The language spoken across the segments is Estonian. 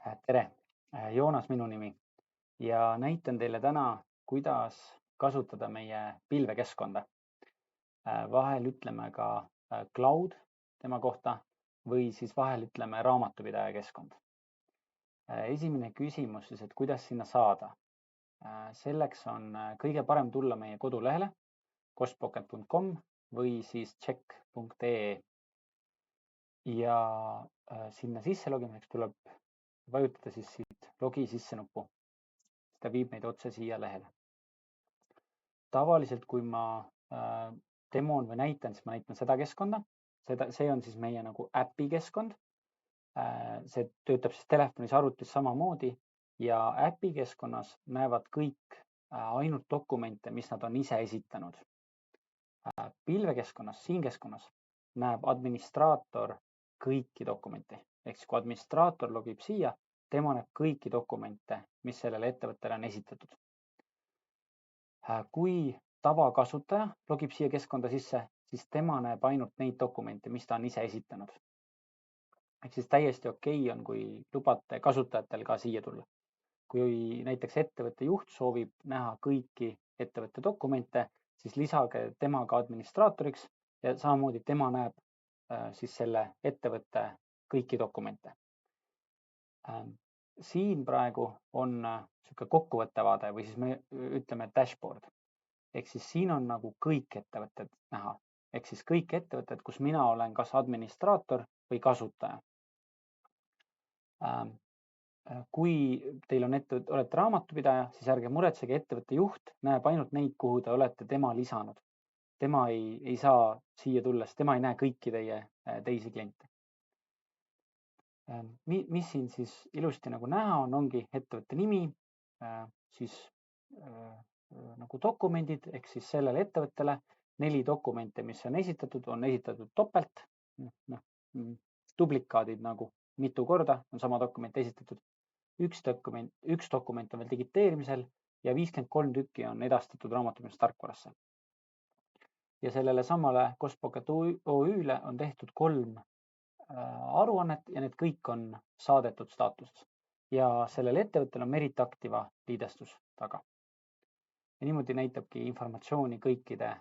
Tere, Joonas minu nimi ja näitan teile täna, kuidas kasutada meie pilvekeskkonda. Vahel ütleme ka cloud tema kohta või siis vahel ütleme raamatupidaja keskkond. Esimene küsimus siis, et kuidas sinna saada. Selleks on kõige parem tulla meie kodulehele kostpocket.com või siis check.ee ja sinna sisse logimiseks tuleb vajutada siis siit logi sisse nuppu. Ta viib meid otse siia lehele. Tavaliselt, kui ma demon või näitan, siis ma näitan seda keskkonda. See on siis meie nagu äpi keskkond. See töötab siis telefonis, arvutis samamoodi ja äpi keskkonnas näevad kõik ainult dokumente, mis nad on ise esitanud. Pilvekeskkonnas, siin keskkonnas näeb administraator kõiki dokumente. Ehk siis kui administraator logib siia, tema näeb kõiki dokumente, mis sellele ettevõttele on esitatud. Kui tavakasutaja logib siia keskkonda sisse, siis tema näeb ainult neid dokumente, mis ta on ise esitanud. Ehk siis täiesti okei on, kui lubate kasutajatel ka siia tulla. Kui näiteks ettevõtte juht soovib näha kõiki ettevõtte dokumente, siis lisage tema ka administraatoriks ja samamoodi tema näeb siis selle ettevõtte kõiki dokumente. Siin praegu on niisugune kokkuvõttevaade või siis me ütleme dashboard. Ehk siis siin on nagu kõik ettevõtted näha. Ehk siis kõik ettevõtted, kus mina olen kas administraator või kasutaja. Kui teil on olete raamatupidaja, siis ärge muretsege, ettevõtte juht näeb ainult neid, kuhu te olete tema lisanud. Tema ei saa siia tulla, sest tema ei näe kõiki teie teisi kliente. Mis siin siis ilusti nagu näha on, ongi ettevõtte nimi, siis nagu dokumendid, ehk siis sellele ettevõttele 4 dokumente, mis on esitatud topelt, duplikaadid nagu mitu korda on sama dokument esitatud. Üks dokument on veel digiteerimisel ja 53 tükki on edastatud raamatupidamisest tarkvarasse. Ja sellele samale Kostpocket OÜ-le on tehtud 3 aruannet ja need kõik on saadetud staatuses. Ja sellel ettevõttel on Merit Activa liidestus taga. Ja niimoodi näitabki informatsiooni kõikide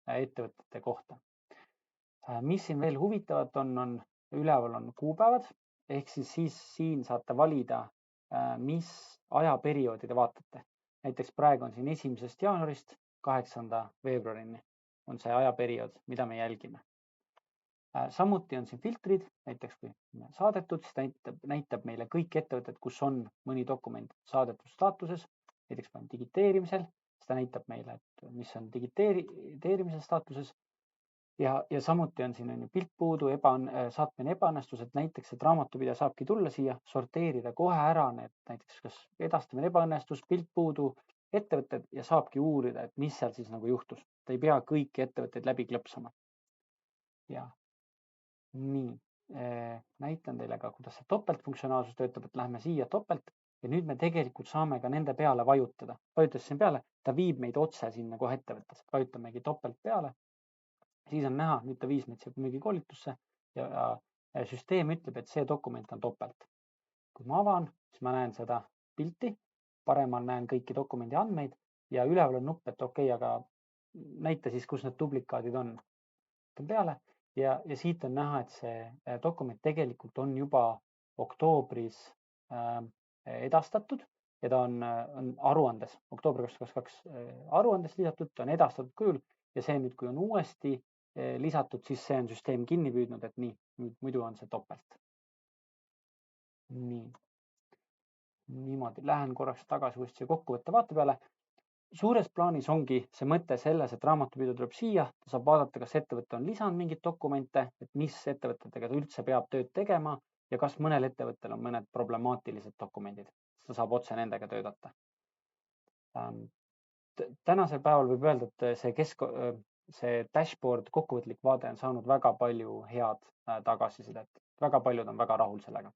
ettevõtete kohta. Mis siin veel huvitavat on üleval on kuupäevad, ehk siis siin saate valida, mis ajaperioodi te vaatate. Näiteks praegu on siin 1. jaanuarist 8. veebruarini on see ajaperiood, mida me jälgime. Samuti on siin filtrid, näiteks kui saadetud, siis näitab meile kõik ettevõtted, kus on mõni dokument saadetud staatuses, näiteks kui on digiteerimisel, siis ta näitab meile, et mis on digiteerimise staatuses. Ja samuti on siin pilt puudu, saatmine ebaõnnestus, et näiteks, et raamatupidaja saabki tulla siia, sorteerida kohe ära need näiteks kas edastamine ebaõnnestus, pilt puudu, ettevõtted ja saabki uurida, et mis seal siis nagu juhtus. Ta ei pea kõiki ettevõtteid läbi klõpsama. Ja nii, näitan teile ka, kuidas see topeltfunktsionaalsus töötab, et lähme siia topelt ja nüüd me tegelikult saame ka nende peale vajutada. Vajutades siin peale, ta viib meid otse sinna kohe ettevõttesse. Vajutamegi topelt peale. Siis on näha, nüüd ta viis meid siia mingi koolitusse ja süsteem ütleb, et see dokument on topelt. Kui ma avan, siis ma näen seda pilti, paremal näen kõiki dokumendi andmeid ja üleval on nupp, et okei, aga näita siis, kus need duplikaadid on. Peale ja siit on näha, et see dokument tegelikult on juba oktoobris edastatud ja ta on aruandes, oktoobri 2022 aruandes lisatud, ta on edastatud kujul ja see nüüd, kui on uuesti lisatud, siis see on süsteem kinni püüdnud, et nii, muidu on see topelt. Nii. Niimoodi, lähen korraks tagasi uuesti kokkuvõtte vaate peale. Suures plaanis ongi see mõte selles, et raamatupidaja tuleb siia, ta saab vaadata, kas ettevõte on lisanud mingeid dokumente, et mis ettevõtetega ta üldse peab tööd tegema ja kas mõnel ettevõttel on mõned problemaatilised dokumendid. Ta saab otse nendega töötada. Tänasel päeval võib öelda, et see dashboard, kokkuvõtlik vaade on saanud väga palju head tagasisidet. Väga paljud on väga rahul sellega.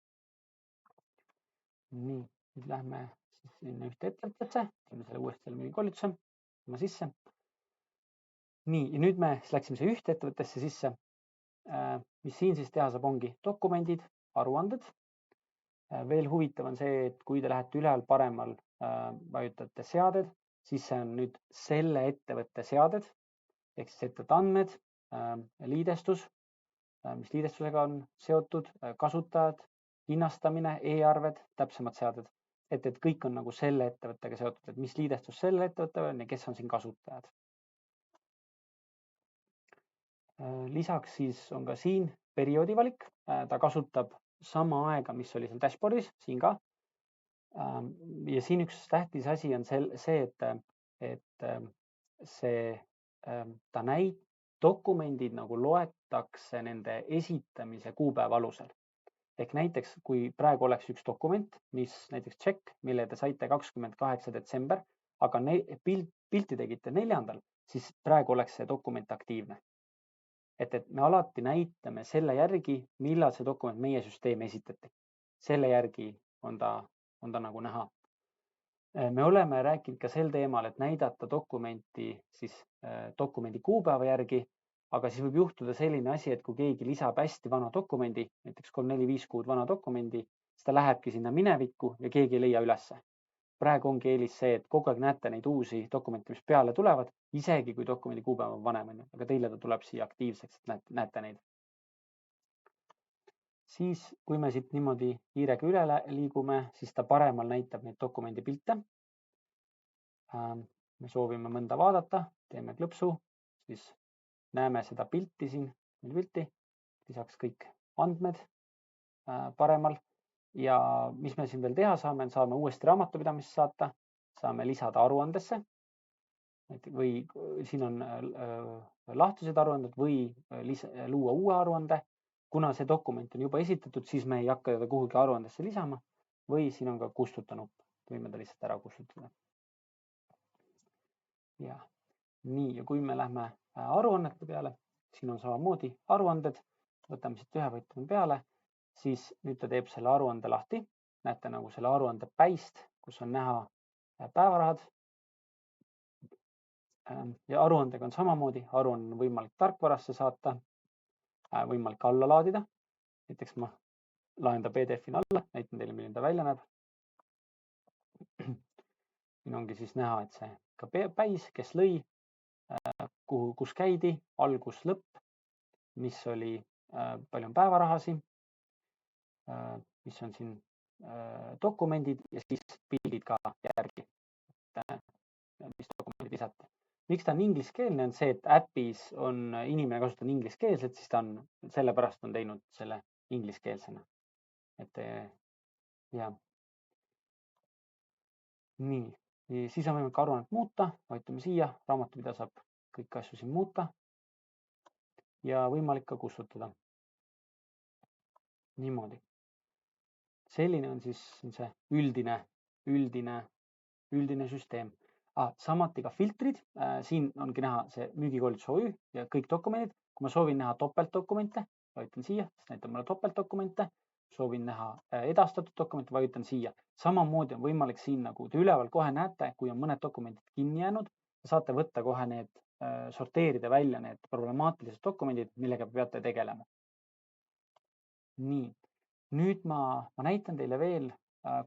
Nii, nüüd lähme siis sinna ühte ettevõttesse, teeme selle uuesti mingi koolituse, teeme sisse. Nii, ja nüüd me läksime see ühte ettevõttesse sisse. Mis siin siis teha saab, ongi dokumendid, aruanded. Veel huvitav on see, et kui te lähete üleval paremal, vajutate seaded, siis see on nüüd selle ettevõtte seaded ehk siis ettevõtte andmed, liidestus, mis liidestusega on seotud, kasutajad, hinnastamine, e-arved, täpsemad seaded, et kõik on nagu selle ettevõttega seotud, et mis liidestus sellel ettevõttel on ja kes on siin kasutajad. Lisaks siis on ka siin perioodi valik, ta kasutab sama aega, mis oli seal dashboardis, siin ka. Ja siin üks tähtis asi on see, et ta dokumendid nagu loetakse nende esitamise kuupäeva alusel. Ehk näiteks, kui praegu oleks üks dokument, mis näiteks check, mille te saite 28. detsember, aga pilti tegite 4., siis praegu oleks see dokument aktiivne. Et me alati näitame selle järgi, millal see dokument meie süsteemi esitati. Selle järgi on ta nagu näha. Me oleme rääkinud ka sel teemal, et näidata dokumenti siis dokumendi kuupäeva järgi, aga siis võib juhtuda selline asi, et kui keegi lisab hästi vana dokumendi, näiteks 3, 4, 5 kuud vana dokumendi, siis ta lähebki sinna minevikku ja keegi ei leia ülesse. Praegu ongi eelis see, et kogu aeg näete neid uusi dokumente, mis peale tulevad, isegi kui dokumendi kuupäev on vanem, aga teile ta tuleb siia aktiivseks, et näete neid. Siis, kui me siit niimoodi hiirega üle liigume, siis ta paremal näitab neid dokumendi pilte. Me soovime mõnda vaadata, teeme klõpsu, siis näeme seda pilti siin, lisaks kõik andmed paremal. Ja mis me siin veel teha saame uuesti raamatupidamisse saata, saame lisada aruandesse või siin on lahtised aruanded või luua uue aruande. Kuna see dokument on juba esitatud, siis me ei hakka teda kuhugi aruandesse lisama või siin on ka kustuta nupp, võime ta lihtsalt ära kustutada. Ja nii, ja kui me lähme aruannete peale, siin on samamoodi aruanded, võtame siit ühe võtme peale, siis nüüd ta teeb selle aruande lahti. Näete nagu selle aruande päist, kus on näha päevarahad. Ja aruandega on samamoodi, aruanne on võimalik tarkvarasse saata, võimalik alla laadida. Näiteks ma laen ta PDF-ina alla, näitan teile, milline ta välja näeb. Siin ongi siis näha, et see ka päis, kes lõi, kus käidi, algus, lõpp, mis oli, palju on päevarahasi, mis on siin dokumendid ja siis pildid ka järgi, mis dokumendid lisati. Miks ta on ingliskeelne, on see, et äpis on inimene kasutanud ingliskeelset, siis ta on sellepärast on teinud selle ingliskeelsena. Et ja. Nii, siis on võimalik aruannet muuta, vajutame siia, raamatupidaja saab kõiki asju siin muuta ja võimalik ka kustutada. Niimoodi. Selline on siis see üldine süsteem. Samuti ka filtrid. Siin ongi näha see müügikoolitus OÜ ja kõik dokumendid. Kui ma soovin näha topeltdokumente, vajutan siia, siis näitab mulle topeltdokumente. Soovin näha edastatud dokumente, vajutan siia. Samamoodi on võimalik siin, nagu te üleval kohe näete, kui on mõned dokumendid kinni jäänud, saate võtta kohe need, sorteerida välja need problemaatilised dokumendid, millega peate tegelema. Nii, nüüd ma näitan teile veel,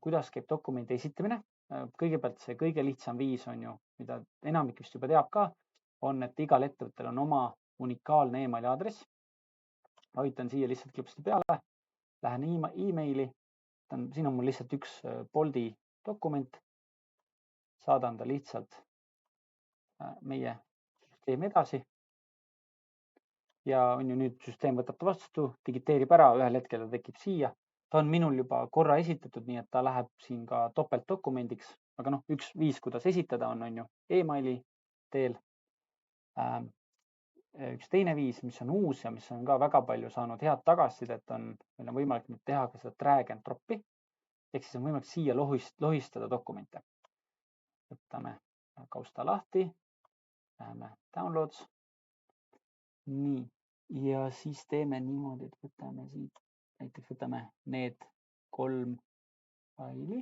kuidas käib dokumendi esitamine. Kõigepealt see kõige lihtsam viis on ju, mida enamik vist juba teab ka, on, et igal ettevõttel on oma unikaalne emaili aadress. Vajutan siia lihtsalt klõpsida peale, lähen emaili, siin on mul lihtsalt üks Bolti dokument, saadan ta lihtsalt meie süsteemi edasi. Ja on ju nüüd süsteem võtab ta vastu, digiteerib ära, ühel hetkel ta tekib siia. Ta on minul juba korra esitatud, nii et ta läheb siin ka topeltdokumendiks, aga üks viis, kuidas esitada on ju emaili teel. Üks teine viis, mis on uus ja mis on ka väga palju saanud head tagasisidet, meil on võimalik nüüd teha ka seda drag and drop'i, ehk siis on võimalik siia lohistada dokumente. Võtame kausta lahti, läheme downloads. Nii, ja siis teeme niimoodi, et võtame siit, näiteks võtame need 3 faili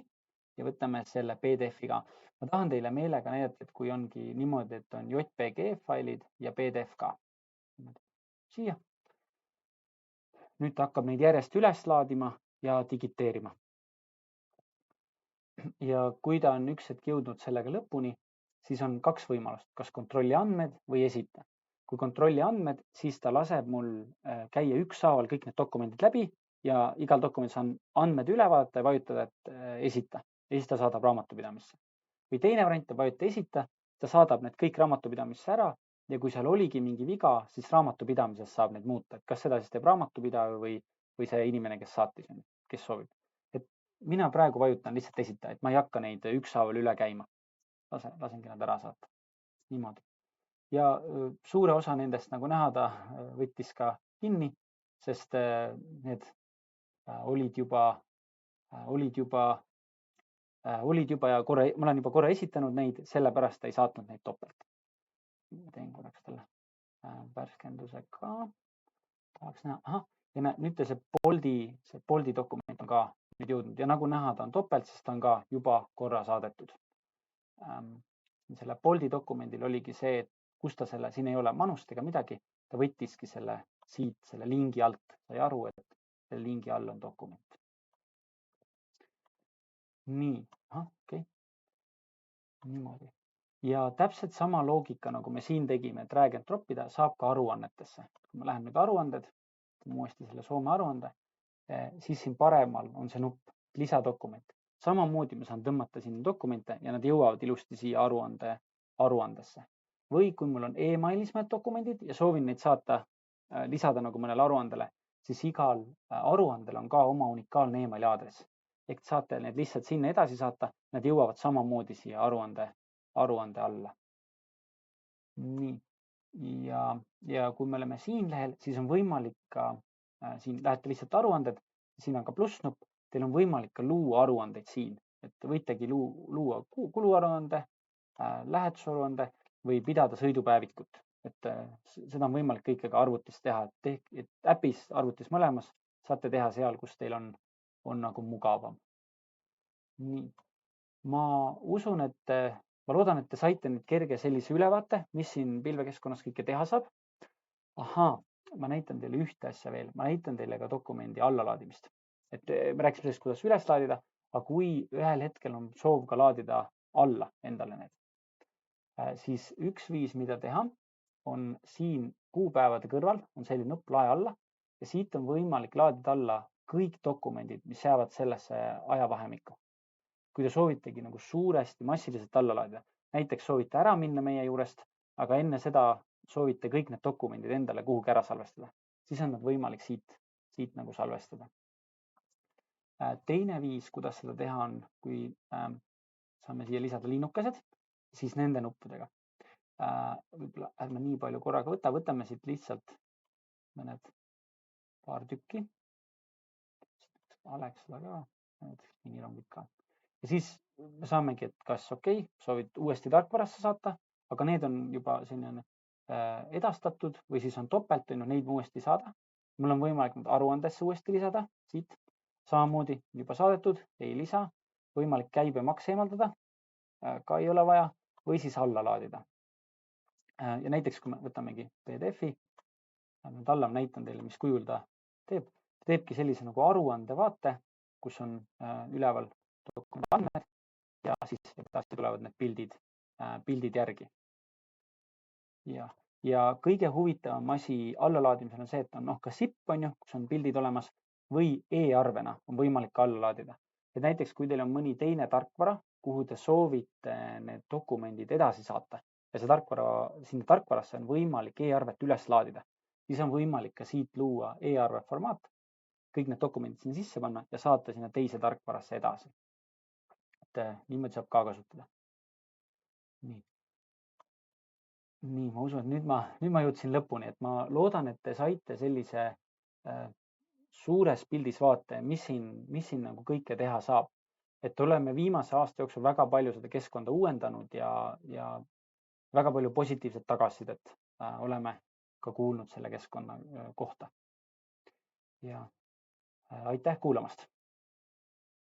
ja võtame selle PDF-iga. Ma tahan teile meelega näidata, et kui ongi niimoodi, et on JPG failid ja PDF ka. Siia. Nüüd ta hakkab neid järjest üles laadima ja digiteerima. ja kui ta on üks hetk jõudnud sellega lõpuni, siis on kaks võimalust, kas kontrolli andmed või esita. Kui kontrolli andmed, siis ta laseb mul käia ükshaaval kõik need dokumendid läbi ja igal dokumendis on andmed üle vaadata ja vajutada, et esita ja siis ta saadab raamatupidamisse. Või teine variant, vajuta esita, ta saadab need kõik raamatupidamisse ära ja kui seal oligi mingi viga, siis raamatupidamises saab neid muuta, et kas seda siis teeb raamatupidaja või see inimene, kes saatis, kes soovib. Et mina praegu vajutan lihtsalt esita, et ma ei hakka neid ükshaaval üle käima. Lasengi nad ära saata. Niimoodi. Ja suure osa nendest, nagu näha, ta võttis ka kinni, sest need olid juba ja ma olen juba korra esitanud neid, sellepärast ei saatnud neid topelt. Ma teen korraks talle värskenduse ka. Tahaks näha. Ja nüüd see Bolti dokument on ka nüüd jõudnud ja nagu näha, ta on topelt, sest ta on ka juba korra saadetud. Selle Bolti dokumendil oligi see, et kus ta siin ei ole manust ega midagi, ta võttiski selle lingi alt, sai aru, et selle lingi all on dokument. Nii, okei. Niimoodi. Ja täpselt sama loogika, nagu me siin tegime, et drag and droppida, saab ka aruannetesse. Kui ma lähen nüüd aruanded, uuesti selle Soome aruande, siis siin paremal on see nupp lisadokument. Samamoodi ma saan tõmmata siin dokumente ja nad jõuavad ilusti siia aruandesse. Või kui mul on e-mailis mõned dokumendid ja soovin neid saata, lisada nagu mõnele aruandele, siis igal aruandel on ka oma unikaalne e-maili aadress. Ehk saate need lihtsalt sinna edasi saata, nad jõuavad samamoodi siia aruande alla. Nii. Ja kui me oleme siin lehel, siis on võimalik ka, siin lähete lihtsalt aruanded, siin on ka plussnupp, teil on võimalik ka luua aruandeid siin, et võitegi luua kuluaruande, lähetusaruande või pidada sõidupäevikut, et seda on võimalik kõike ka arvutis teha, et äpis, arvutis mõlemas saate teha seal, kus teil on nagu mugavam. Nii, ma loodan, et te saite nüüd kerge sellise ülevaate, mis siin pilvekeskkonnas kõike teha saab. Ma näitan teile ühte asja veel, ma näitan teile ka dokumendi allalaadimist. Et me rääkisime sellest, kuidas üles laadida, aga kui ühel hetkel on soov ka laadida alla endale need, siis üks viis, mida teha, on siin kuupäevade kõrval on selline nupp lae alla ja siit on võimalik laadida alla kõik dokumendid, mis jäävad sellesse ajavahemikku. Kui te soovitegi nagu suuresti massiliselt alla laadida, näiteks soovite ära minna meie juurest, aga enne seda soovite kõik need dokumendid endale kuhugi ära salvestada, siis on nad võimalik siit nagu salvestada. Teine viis, kuidas seda teha on, kui saame siia lisada linnukesed, siis nende nuppudega. Võib-olla ärme nii palju korraga võtame siit lihtsalt paar tükki. Alexala ka, need minirongid ka. Ja siis me saamegi, et kas soovid uuesti tarkvarasse saata, aga need on juba selline edastatud või siis on topelt, neid uuesti saada. Mul on võimalik need aruandesse uuesti lisada siit. Samamoodi juba saadetud, ei lisa, võimalik käibemaks eemaldada, ka ei ole vaja, või siis alla laadida. Ja näiteks, kui me võtamegi PDF-i, nüüd alla näitan teile, mis kujul ta teeb. Teebki sellise nagu aruande vaate, kus on üleval dokumendi andmed ja siis edasi tulevad need pildid järgi. Ja kõige huvitavam asi allalaadimisel on see, et on ka SIP, kus on pildid olemas või e-arvena on võimalik alla laadida. Et näiteks, kui teil on mõni teine tarkvara, kuhu te soovite need dokumendid edasi saata ja sinna tarkvarasse on võimalik e-arvet üles laadida, siis on võimalik ka siit luua e-arve formaat, kõik need dokumendid sinna sisse panna ja saata sinna teise tarkvarasse edasi. Et niimoodi saab ka kasutada. Nii, ma usun, et nüüd ma jõudsin lõpuni, et ma loodan, et te saite sellise suures pildis vaate, mis siin nagu kõike teha saab. Et oleme viimase aasta jooksul väga palju seda keskkonda uuendanud ja väga palju positiivset tagasisidet oleme ka kuulnud selle keskkonna kohta. Ja aitäh kuulamast!